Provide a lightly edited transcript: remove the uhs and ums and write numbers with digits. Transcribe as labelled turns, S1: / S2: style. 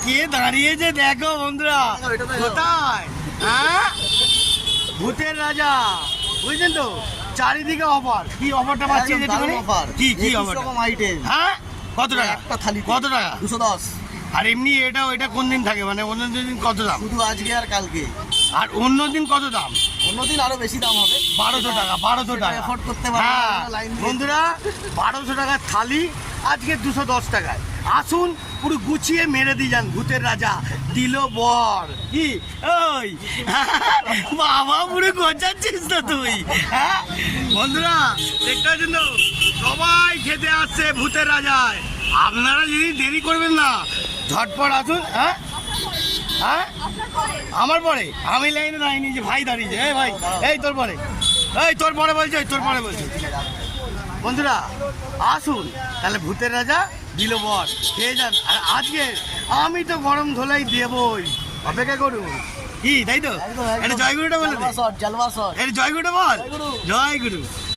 S1: কে দাঁড়িয়েছে দেখো বন্ধুরা, কোথায়? হ্যাঁ, ভূতের রাজা, বুঝলেন তো? চারিদিকে অফার। কি অফারটা পাচ্ছি? কি কি অফার? হ্যাঁ, কত টাকা
S2: একটা থালি?
S1: কত টাকা?
S2: 210।
S1: আর এমনি এটা কোন দিন থাকে, মানে অন্য দিন কত দাম?
S2: শুধু আজকে আর কালকে।
S1: আর অন্য দিন কত দাম?
S2: অন্যদিন আরো বেশি দাম হবে।
S1: 1200 টাকা। 1200 টাকা
S2: এফোর্ড করতে পারবে
S1: হ্যাঁ
S2: না, লাইন দিয়ে।
S1: বন্ধুরা, 1200 টাকার থালি আজকে 210 টাকায়। আসুন, পুরো গুছিয়ে মেরে দিয়ে যান। ভূতের রাজা দিল বর। কি ওই বাবা, পুরো গজাচ্ছিস তো তুই। হ্যাঁ বন্ধুরা, দেখতে পাচ্ছেন তো, সবাই খেতে আসছে ভূতের রাজায়। আপনারা যদি দেরি করবেন না, ঝটপট আসুন। হ্যাঁ হ্যাঁ, আমার পরে আমি লাইনে দাঁড়িয়ে, যে ভাই দাঁড়িয়েছে। এই ভাই, এই তোর পরে, এই তোর পরে বলছে, তোর পরে বলছে। বন্ধুরা আসুন, তাহলে ভূতের রাজা দিল বর, খেয়ে যান। আর আজকে আমি তো গরম ধোলাই দেবই, অপেক্ষা করুন। কি তাই তো? এটা জয়গুরুটা বলে দে,
S2: জালবা শট।
S1: এটা জয়গুরুটা বল।
S2: জয়গুরু।
S1: জয়গুরু।